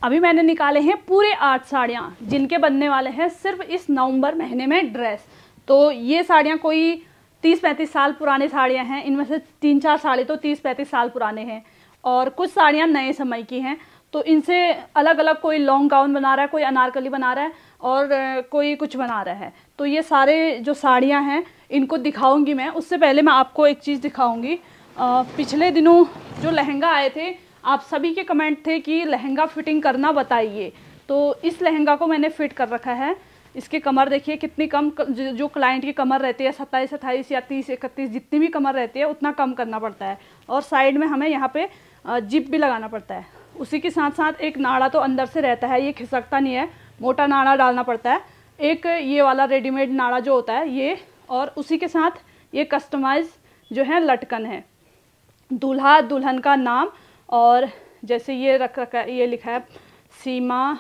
अभी मैंने निकाले हैं पूरे 8 साड़ियाँ जिनके बनने वाले हैं सिर्फ इस नवंबर महीने में ड्रेस। तो ये साड़ियाँ कोई 30-35 साल पुरानी साड़ियाँ हैं, इनमें से 3-4 साड़ी तो 30-35 साल पुराने हैं और कुछ साड़ियाँ नए समय की हैं। तो इनसे अलग अलग कोई लॉन्ग गाउन बना रहा है, कोई अनारकली बना रहा है और कोई कुछ बना रहा है। तो ये सारे जो साड़ियाँ हैं इनको दिखाऊंगी मैं। उससे पहले मैं आपको एक चीज़ दिखाऊंगी। पिछले दिनों जो लहंगा आए थे, आप सभी के कमेंट थे कि लहंगा फिटिंग करना बताइए। तो इस लहंगा को मैंने फिट कर रखा है। इसकी कमर देखिए कितनी कम, जो क्लाइंट की कमर रहती है 27-28 या 30-31 जितनी भी कमर रहती है उतना कम करना पड़ता है। और साइड में हमें यहाँ पे जिप भी लगाना पड़ता है। उसी के साथ साथ एक नाड़ा तो अंदर से रहता है, ये खिसकता नहीं है, मोटा नाड़ा डालना पड़ता है। एक ये वाला रेडीमेड नाड़ा जो होता है ये, और उसी के साथ ये कस्टमाइज जो है लटकन है, दूल्हा दुल्हन का नाम। और जैसे ये रख रखा है, ये लिखा है सीमा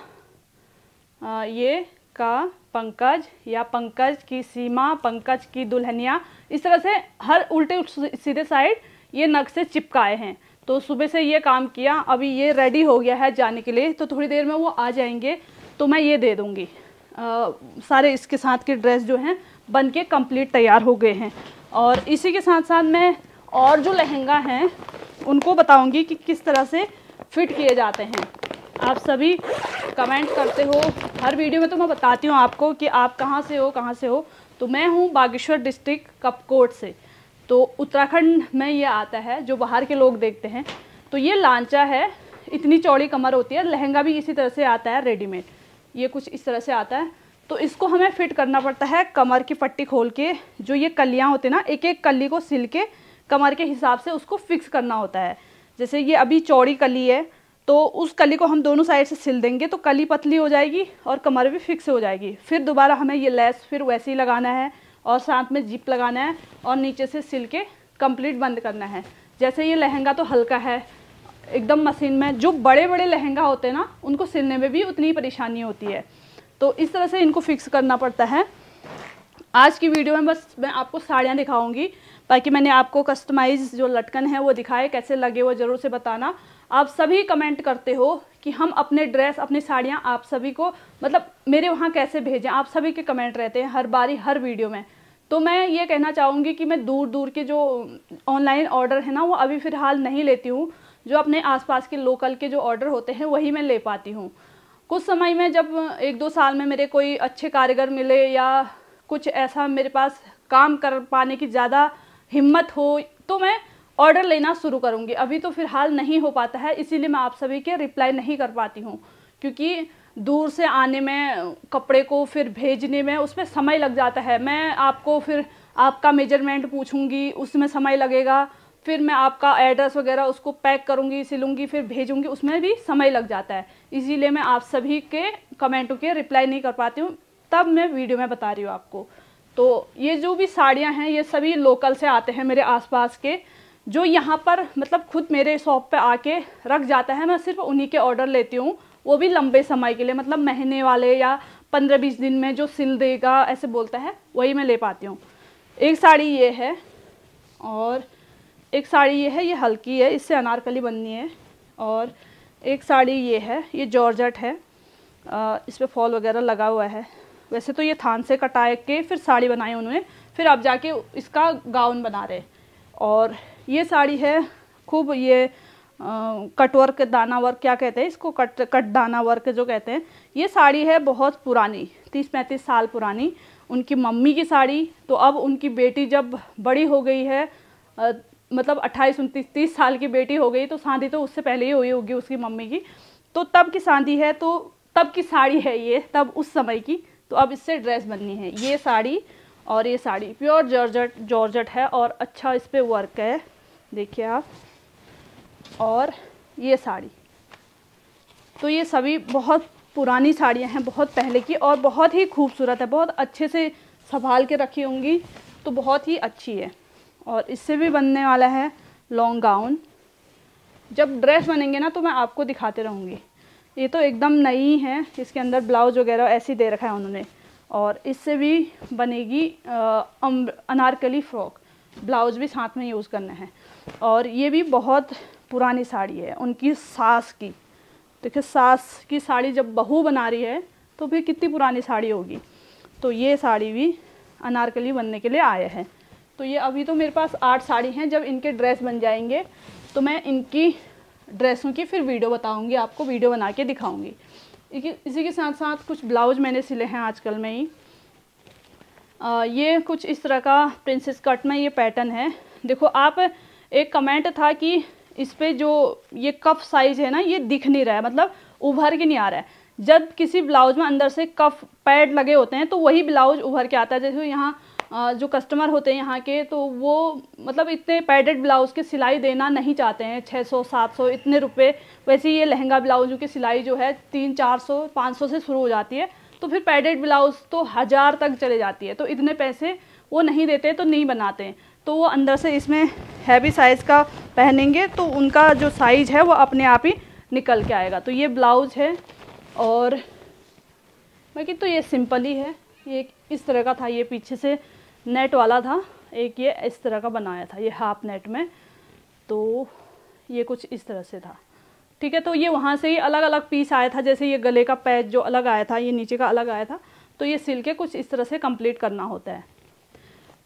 ये का पंकज, या पंकज की सीमा, पंकज की दुल्हनिया। इस तरह से हर उल्टे सीधे साइड ये नग से चिपकाए हैं। तो सुबह से ये काम किया, अभी ये रेडी हो गया है जाने के लिए। तो थोड़ी देर में वो आ जाएंगे तो मैं ये दे दूँगी। सारे इसके साथ के ड्रेस जो हैं बन के कंप्लीट तैयार हो गए हैं। और इसी के साथ साथ मैं और जो लहंगा हैं उनको बताऊंगी कि किस तरह से फिट किए जाते हैं। आप सभी कमेंट करते हो हर वीडियो में, तो मैं बताती हूँ आपको कि आप कहाँ से हो। तो मैं हूँ बागेश्वर डिस्ट्रिक्ट कपकोट से। तो उत्तराखंड में ये आता है, जो बाहर के लोग देखते हैं। तो ये लांचा है, इतनी चौड़ी कमर होती है। लहंगा भी इसी तरह से आता है रेडीमेड, ये कुछ इस तरह से आता है। तो इसको हमें फिट करना पड़ता है कमर की पट्टी खोल के। जो ये कलियाँ होती हैं ना, एक एक कली को सिल के कमर के हिसाब से उसको फिक्स करना होता है। जैसे ये अभी चौड़ी कली है तो उस कली को हम दोनों साइड से सिल देंगे तो कली पतली हो जाएगी और कमर भी फिक्स हो जाएगी। फिर दोबारा हमें ये लेस फिर वैसे ही लगाना है और साथ में जिप लगाना है और नीचे से सिल के कंप्लीट बंद करना है। जैसे ये लहंगा तो हल्का है एकदम मशीन में, जो बड़े बड़े लहंगा होते हैं ना उनको सिलने में भी उतनी परेशानी होती है। तो इस तरह से इनको फिक्स करना पड़ता है। आज की वीडियो में बस मैं आपको साड़ियाँ दिखाऊंगी, बाकी मैंने आपको कस्टमाइज जो लटकन है वो दिखाए, कैसे लगे वो ज़रूर से बताना। आप सभी कमेंट करते हो कि हम अपने ड्रेस अपनी साड़ियाँ आप सभी को मतलब मेरे वहाँ कैसे भेजें, आप सभी के कमेंट रहते हैं हर बारी हर वीडियो में। तो मैं ये कहना चाहूँगी कि मैं दूर दूर के जो ऑनलाइन ऑर्डर है ना वो अभी फ़िलहाल नहीं लेती हूँ। जो अपने आसपास के लोकल के जो ऑर्डर होते हैं वही मैं ले पाती हूँ। कुछ समय में जब 1-2 साल में मेरे कोई अच्छे कारीगर मिले या कुछ ऐसा मेरे पास काम कर पाने की ज़्यादा हिम्मत हो तो मैं ऑर्डर लेना शुरू करूँगी। अभी तो फ़िलहाल नहीं हो पाता है, इसीलिए मैं आप सभी के रिप्लाई नहीं कर पाती हूँ, क्योंकि दूर से आने में, कपड़े को फिर भेजने में उसमें समय लग जाता है। मैं आपको फिर आपका मेजरमेंट पूछूंगी, उसमें समय लगेगा। फिर मैं आपका एड्रेस वगैरह उसको पैक करूंगी, सिलूंगी, फिर भेजूंगी, उसमें भी समय लग जाता है। इसीलिए मैं आप सभी के कमेंटों के रिप्लाई नहीं कर पाती हूँ, तब मैं वीडियो में बता रही हूँ आपको। तो ये जो भी साड़ियाँ हैं ये सभी लोकल से आते हैं मेरे आसपास के, जो यहाँ पर मतलब खुद मेरे शॉप पे आके रख जाता है। मैं सिर्फ उन्हीं के ऑर्डर लेती हूँ, वो भी लंबे समय के लिए, मतलब महीने वाले या 15-20 दिन में जो सिल देगा ऐसे बोलता है वही मैं ले पाती हूँ। एक साड़ी ये है और एक साड़ी ये है, ये हल्की है, इससे अनारकली बननी है। और एक साड़ी ये है, ये जॉर्जेट है, इस पर फॉल वगैरह लगा हुआ है। वैसे तो ये थान से कटा के फिर साड़ी बनाई उन्होंने, फिर अब जाके इसका गाउन बना रहे। और ये साड़ी है खूब, ये कट वर्क, दाना वर्क क्या कहते हैं इसको, कट दाना वर्क जो कहते हैं। ये साड़ी है बहुत पुरानी, 30-35 साल पुरानी, उनकी मम्मी की साड़ी। तो अब उनकी बेटी जब बड़ी हो गई है, मतलब 28-29-30 साल की बेटी हो गई, तो शादी तो उससे पहले ही हुई होगी उसकी मम्मी की, तो तब की शादी है, तो तब की साड़ी है ये, तब उस समय की। तो अब इससे ड्रेस बननी है। ये साड़ी और ये साड़ी प्योर जॉर्जेट है और अच्छा इस पर वर्क है, देखिए आप। और ये साड़ी, तो ये सभी बहुत पुरानी साड़ियाँ हैं, बहुत पहले की, और बहुत ही खूबसूरत है, बहुत अच्छे से संभाल के रखी होंगी तो बहुत ही अच्छी है। और इससे भी बनने वाला है लॉन्ग गाउन। जब ड्रेस बनेंगे ना तो मैं आपको दिखाते रहूँगी। ये तो एकदम नई है, इसके अंदर ब्लाउज वगैरह ऐसे ही दे रखा है उन्होंने। और इससे भी बनेगी अनारकली फ्रॉक, ब्लाउज भी साथ में यूज़ करना है। और ये भी बहुत पुरानी साड़ी है उनकी सास की, देखिए सास की साड़ी जब बहू बना रही है तो फिर कितनी पुरानी साड़ी होगी। तो ये साड़ी भी अनारकली बनने के लिए आया है। तो ये अभी तो मेरे पास 8 साड़ी हैं। जब इनके ड्रेस बन जाएंगे तो मैं इनकी ड्रेसों की फिर वीडियो बताऊंगी, आपको वीडियो बना के दिखाऊंगी। इसी के साथ साथ कुछ ब्लाउज मैंने सिले हैं आजकल में ही। ये कुछ इस तरह का प्रिंसेस कट में ये पैटर्न है। देखो आप, एक कमेंट था कि इस पे जो ये कफ साइज है ना, ये दिख नहीं रहा है, मतलब उभर के नहीं आ रहा है। जब किसी ब्लाउज में अंदर से कफ पैड लगे होते हैं तो वही ब्लाउज उभर के आता है। जैसे यहाँ जो कस्टमर होते हैं यहाँ के, तो वो मतलब इतने पैडेड ब्लाउज की सिलाई देना नहीं चाहते हैं, 600-700 इतने रुपए। वैसे ये लहंगा ब्लाउजों की सिलाई जो है 300-400-500 से शुरू हो जाती है। तो फिर पैडेड ब्लाउज तो 1000 तक चले जाती है। तो इतने पैसे वो नहीं देते, तो नहीं बनाते हैं। तो वो अंदर से इसमें हैवी साइज़ का पहनेंगे तो उनका जो साइज़ है वो अपने आप ही निकल के आएगा। तो ये ब्लाउज है। और बाकी तो ये सिंपल ही है। ये इस तरह का था, ये पीछे से नेट वाला था, एक ये इस तरह का बनाया था, ये हाफ नेट में। तो ये कुछ इस तरह से था, ठीक है। तो ये वहाँ से ही अलग अलग पीस आया था। जैसे ये गले का पैच जो अलग आया था, ये नीचे का अलग आया था। तो ये सिल के कुछ इस तरह से कंप्लीट करना होता है।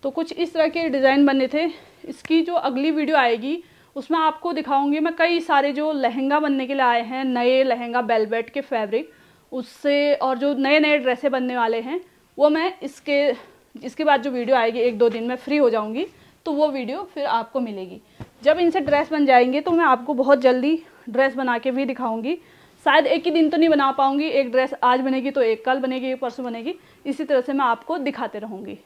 तो कुछ इस तरह के डिज़ाइन बने थे। इसकी जो अगली वीडियो आएगी उसमें आपको दिखाऊंगी मैं कई सारे जो लहंगा बनने के लिए आए हैं, नए लहंगा वेलवेट के फैब्रिक उससे, और जो नए नए ड्रेसें बनने वाले हैं वो मैं इसके बाद जो वीडियो आएगी 1-2 दिन में फ्री हो जाऊंगी, तो वो वीडियो फिर आपको मिलेगी। जब इनसे ड्रेस बन जाएंगे तो मैं आपको बहुत जल्दी ड्रेस बना के भी दिखाऊंगी। शायद एक ही दिन तो नहीं बना पाऊंगी, एक ड्रेस आज बनेगी तो एक कल बनेगी, एक परसों बनेगी, इसी तरह से मैं आपको दिखाते रहूँगी।